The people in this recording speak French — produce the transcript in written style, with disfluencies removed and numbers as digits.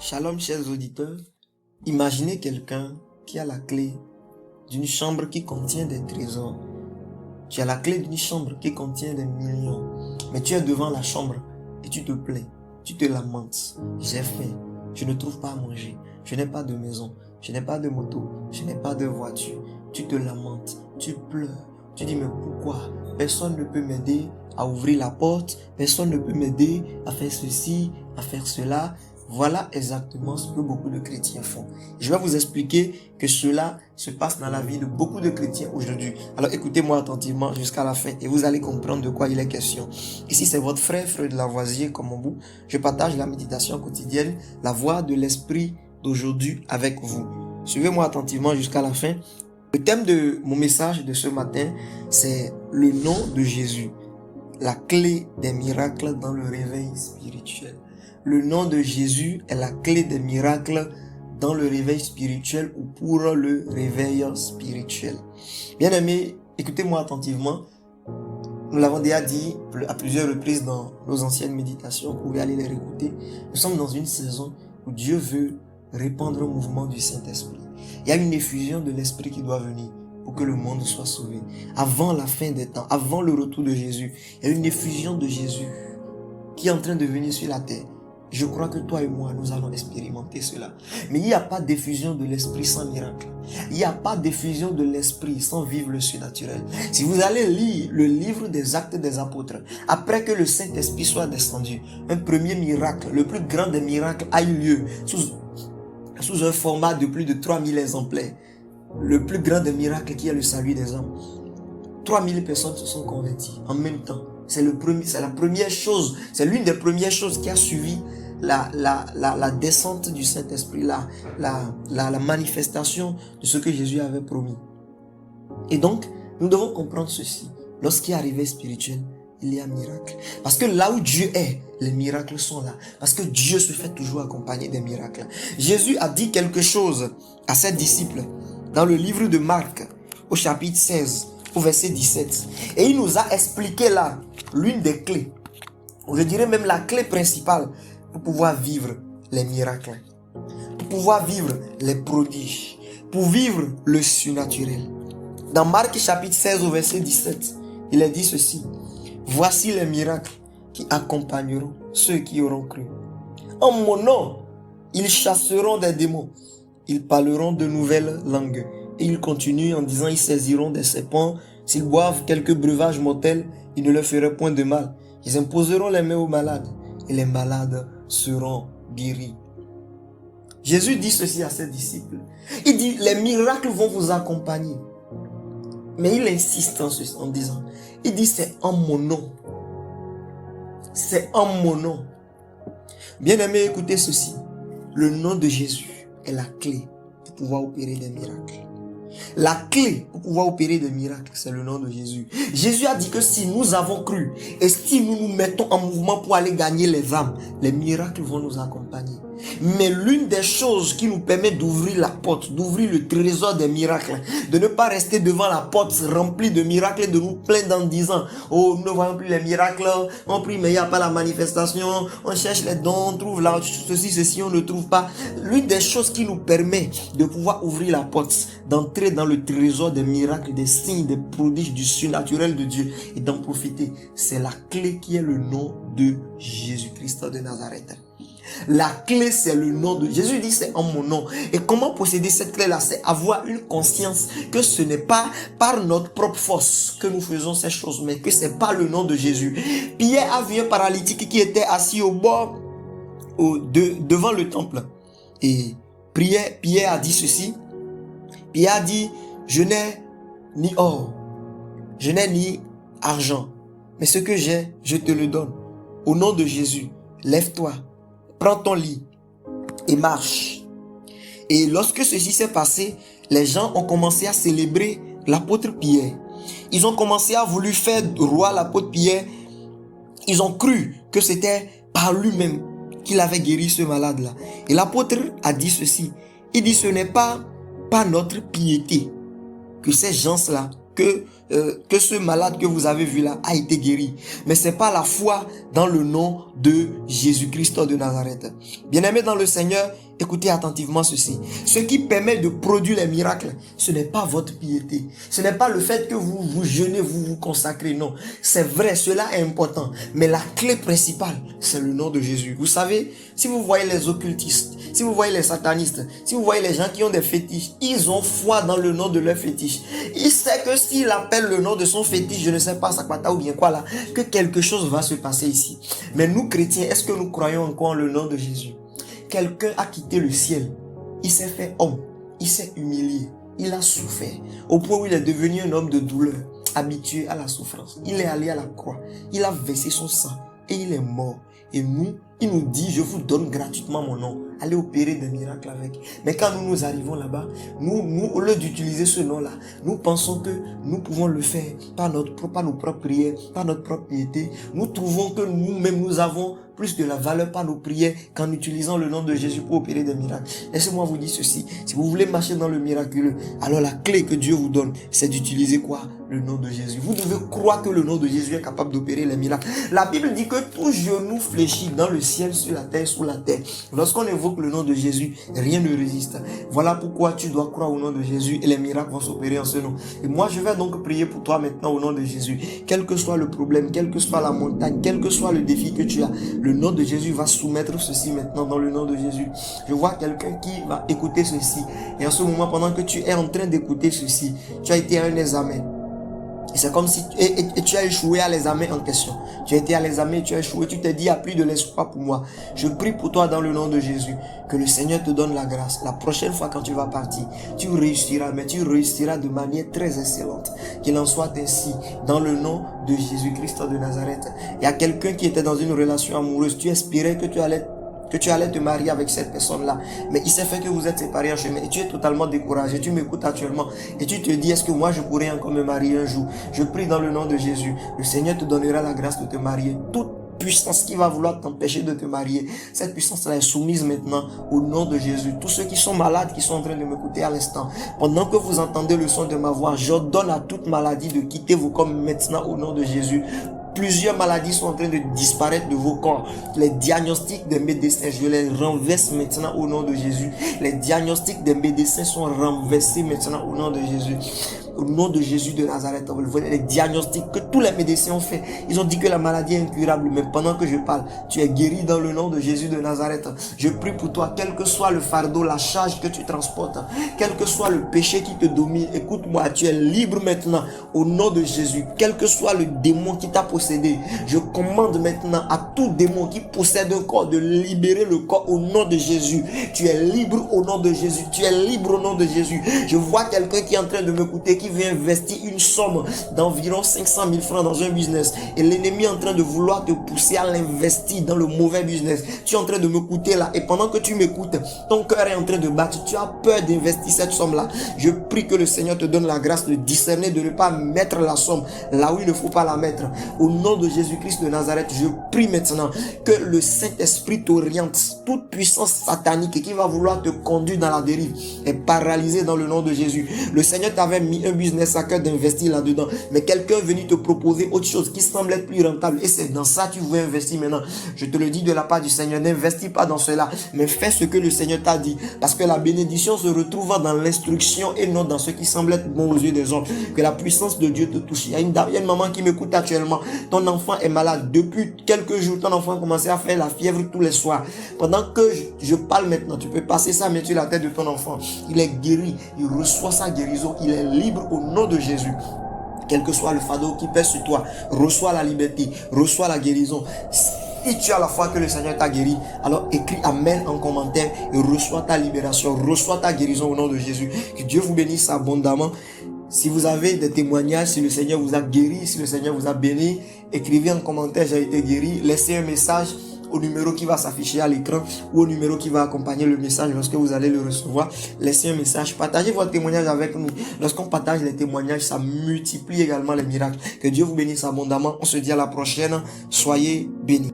Shalom, chers auditeurs. Imaginez quelqu'un qui a la clé d'une chambre qui contient des trésors. Tu as la clé d'une chambre qui contient des millions. Mais tu es devant la chambre et tu te plains. Tu te lamentes. J'ai faim. Je ne trouve pas à manger. Je n'ai pas de maison. Je n'ai pas de moto. Je n'ai pas de voiture. Tu te lamentes. Tu pleures. Tu dis, mais pourquoi? Personne ne peut m'aider à ouvrir la porte. Personne ne peut m'aider à faire ceci, à faire cela. Voilà exactement ce que beaucoup de chrétiens font. Je vais vous expliquer que cela se passe dans la vie de beaucoup de chrétiens aujourd'hui. Alors écoutez-moi attentivement jusqu'à la fin et vous allez comprendre de quoi il est question. Ici c'est votre frère de Lavoisier comme vous. Je partage la méditation quotidienne, la voix de l'esprit d'aujourd'hui avec vous. Suivez-moi attentivement jusqu'à la fin. Le thème de mon message de ce matin, c'est le nom de Jésus, la clé des miracles dans le réveil spirituel. Le nom de Jésus est la clé des miracles dans le réveil spirituel ou pour le réveil spirituel. Bien-aimés, écoutez-moi attentivement. Nous l'avons déjà dit à plusieurs reprises dans nos anciennes méditations, vous pouvez aller les réécouter. Nous sommes dans une saison où Dieu veut répandre un mouvement du Saint-Esprit. Il y a une effusion de l'Esprit qui doit venir pour que le monde soit sauvé. Avant la fin des temps, avant le retour de Jésus, il y a une effusion de Jésus qui est en train de venir sur la terre. Je crois que toi et moi, nous allons expérimenter cela. Mais il n'y a pas d'effusion de l'esprit sans miracle. Il n'y a pas d'effusion de l'esprit sans vivre le surnaturel. Si vous allez lire le livre des Actes des Apôtres, après que le Saint-Esprit soit descendu, un premier miracle, le plus grand des miracles a eu lieu sous un format de plus de 3000 exemplaires. Le plus grand des miracles qui est le salut des hommes. 3000 personnes se sont converties en même temps. C'est la première chose, c'est l'une des premières choses qui a suivi la descente du Saint-Esprit, la manifestation de ce que Jésus avait promis. Et donc, nous devons comprendre ceci. Lorsqu'il y a arrivé spirituel, il y a miracle. Parce que là où Dieu est, les miracles sont là. Parce que Dieu se fait toujours accompagner des miracles. Jésus a dit quelque chose à ses disciples dans le livre de Marc, au chapitre 16, au verset 17. Et il nous a expliqué là l'une des clés, ou je dirais même la clé principale pour pouvoir vivre les miracles, pour pouvoir vivre les prodiges, pour vivre le surnaturel. Dans Marc chapitre 16 au verset 17, il est dit ceci: voici les miracles qui accompagneront ceux qui auront cru. En mon nom, ils chasseront des démons, ils parleront de nouvelles langues. Et il continue en disant, ils saisiront des serpents, s'ils boivent quelques breuvages mortels, il ne leur ferait point de mal. Ils imposeront les mains aux malades, et les malades seront guéris. Jésus dit ceci à ses disciples. Il dit, les miracles vont vous accompagner. Mais il insiste en disant, il dit, c'est en mon nom. C'est en mon nom. Bien-aimés, écoutez ceci. Le nom de Jésus est la clé pour pouvoir opérer des miracles. La clé pour pouvoir opérer des miracles, c'est le nom de Jésus. Jésus a dit que si nous avons cru et si nous nous mettons en mouvement pour aller gagner les âmes, les miracles vont nous accompagner. Mais l'une des choses qui nous permet d'ouvrir la porte, d'ouvrir le trésor des miracles, de ne pas rester devant la porte remplie de miracles et de nous plaindre en disant, oh, nous ne voyons plus les miracles, on prie mais il n'y a pas la manifestation, on cherche les dons, on trouve là, ceci, on ne trouve pas. L'une des choses qui nous permet de pouvoir ouvrir la porte, d'entrer dans le trésor des miracles, des signes, des prodiges, du surnaturel de Dieu et d'en profiter, c'est la clé qui est le nom de Jésus-Christ de Nazareth. La clé, c'est le nom de Jésus. Dit c'est en mon nom. Et comment posséder cette clé-là? C'est avoir une conscience que ce n'est pas par notre propre force que nous faisons ces choses, mais que c'est par le nom de Jésus. Pierre a vu un paralytique qui était assis au bord, devant le temple. Et Pierre a dit ceci. Pierre a dit, je n'ai ni or, je n'ai ni argent, mais ce que j'ai, je te le donne. Au nom de Jésus, lève-toi. Prends ton lit et marche. Et lorsque ceci s'est passé, les gens ont commencé à célébrer l'apôtre Pierre. Ils ont commencé à vouloir faire roi l'apôtre Pierre. Ils ont cru que c'était par lui-même qu'il avait guéri ce malade-là. Et l'apôtre a dit ceci. Il dit, ce n'est pas par notre piété que ces gens-là que ce malade que vous avez vu là a été guéri. Mais c'est pas la foi dans le nom de Jésus-Christ de Nazareth. Bien-aimés dans le Seigneur, écoutez attentivement ceci. Ce qui permet de produire les miracles, ce n'est pas votre piété. Ce n'est pas le fait que vous vous jeûnez, vous vous consacrez. Non, c'est vrai, cela est important. Mais la clé principale, c'est le nom de Jésus. Vous savez, si vous voyez les occultistes, si vous voyez les satanistes, si vous voyez les gens qui ont des fétiches, ils ont foi dans le nom de leur fétiche. Ils savent que s'il appelle le nom de son fétiche, je ne sais pas, Sakwata ou bien quoi là, que quelque chose va se passer ici. Mais nous chrétiens, est-ce que nous croyons encore en le nom de Jésus? Quelqu'un a quitté le ciel, il s'est fait homme, il s'est humilié, il a souffert, au point où il est devenu un homme de douleur, habitué à la souffrance. Il est allé à la croix, il a versé son sang et il est mort. Et nous, il nous dit, je vous donne gratuitement mon nom. Allez opérer des miracles avec. Mais quand nous arrivons là-bas, nous, au lieu d'utiliser ce nom-là, nous pensons que nous pouvons le faire par nos propres prières, par notre propre piété. Nous trouvons que nous-mêmes, nous avons plus de la valeur par nos prières qu'en utilisant le nom de Jésus pour opérer des miracles. Laissez-moi vous dire ceci. Si vous voulez marcher dans le miraculeux, alors la clé que Dieu vous donne, c'est d'utiliser quoi? Le nom de Jésus. Vous devez croire que le nom de Jésus est capable d'opérer les miracles. La Bible dit que tout genou fléchit dans le ciel, sur la terre, sous la terre. Lorsqu'on évoque le nom de Jésus, rien ne résiste. Voilà pourquoi tu dois croire au nom de Jésus et les miracles vont s'opérer en ce nom. Et moi, je vais donc prier pour toi maintenant au nom de Jésus. Quel que soit le problème, quelle que soit la montagne, quel que soit le défi que tu as, le nom de Jésus va soumettre ceci maintenant dans le nom de Jésus. Je vois quelqu'un qui va écouter ceci. Et en ce moment, pendant que tu es en train d'écouter ceci, tu as été à un examen. Et c'est comme si tu as échoué à l'examen en question. Tu as été à l'examen, tu as échoué, tu t'es dit, il n'y a plus de l'espoir pour moi. Je prie pour toi dans le nom de Jésus. Que le Seigneur te donne la grâce. La prochaine fois quand tu vas partir, tu réussiras, mais tu réussiras de manière très excellente. Qu'il en soit ainsi dans le nom de Jésus-Christ de Nazareth. Il y a quelqu'un qui était dans une relation amoureuse. Tu espérais que tu allais te marier avec cette personne-là. Mais il s'est fait que vous êtes séparés en chemin et tu es totalement découragé. Tu m'écoutes actuellement et tu te dis, est-ce que moi je pourrais encore me marier un jour? Je prie dans le nom de Jésus. Le Seigneur te donnera la grâce de te marier. Toute puissance qui va vouloir t'empêcher de te marier, cette puissance-là est soumise maintenant au nom de Jésus. Tous ceux qui sont malades, qui sont en train de m'écouter à l'instant, pendant que vous entendez le son de ma voix, j'ordonne à toute maladie de quitter vos corps maintenant au nom de Jésus. Plusieurs maladies sont en train de disparaître de vos corps. Les diagnostics des médecins, je les renverse maintenant au nom de Jésus. Les diagnostics des médecins sont renversés maintenant au nom de Jésus. Au nom de Jésus de Nazareth, les diagnostics que tous les médecins ont fait, ils ont dit que la maladie est incurable, mais pendant que je parle, tu es guéri dans le nom de Jésus de Nazareth. Je prie pour toi, quel que soit le fardeau, la charge que tu transportes, quel que soit le péché qui te domine, écoute-moi, tu es libre maintenant au nom de Jésus. Quel que soit le démon qui t'a possédé, je commande maintenant à tout démon qui possède un corps de libérer le corps au nom de Jésus. Tu es libre au nom de Jésus. Tu es libre au nom de Jésus. Je vois quelqu'un qui est en train de m'écouter, qui veut investir une somme d'environ 500 000 francs dans un business et l'ennemi est en train de vouloir te pousser à l'investir dans le mauvais business. Tu es en train de m'écouter là et pendant que tu m'écoutes, ton cœur est en train de battre. Tu as peur d'investir cette somme là. Je prie que le Seigneur te donne la grâce de discerner, de ne pas mettre la somme là où il ne faut pas la mettre. Au nom de Jésus-Christ de Nazareth, je prie maintenant que le Saint-Esprit t'oriente. Toute puissance satanique qui va vouloir te conduire dans la dérive est paralysée dans le nom de Jésus. Le Seigneur t'avait mis un business à cœur d'investir là-dedans, mais quelqu'un est venu te proposer autre chose qui semble être plus rentable et c'est dans ça que tu veux investir maintenant. Je te le dis de la part du Seigneur, n'investis pas dans cela, mais fais ce que le Seigneur t'a dit, parce que la bénédiction se retrouve dans l'instruction et non dans ce qui semble être bon aux yeux des hommes. Que la puissance de Dieu te touche. Il y a une maman qui m'écoute actuellement, ton enfant est malade, depuis quelques jours, ton enfant a commencé à faire la fièvre tous les soirs. Pendant que je parle maintenant, tu peux passer sa main sur la tête de ton enfant, il est guéri, il reçoit sa guérison, il est libre au nom de Jésus. Quel que soit le fardeau qui pèse sur toi, reçois la liberté, reçois la guérison. Si tu as la foi que le Seigneur t'a guéri, alors écris Amen en commentaire et reçois ta libération, reçois ta guérison au nom de Jésus. Que Dieu vous bénisse abondamment. Si vous avez des témoignages, si le Seigneur vous a guéri, si le Seigneur vous a béni, écrivez en commentaire, j'ai été guéri. Laissez un message au numéro qui va s'afficher à l'écran ou au numéro qui va accompagner le message lorsque vous allez le recevoir. Laissez un message, partagez votre témoignage avec nous. Lorsqu'on partage les témoignages, ça multiplie également les miracles. Que Dieu vous bénisse abondamment. On se dit à la prochaine. Soyez bénis.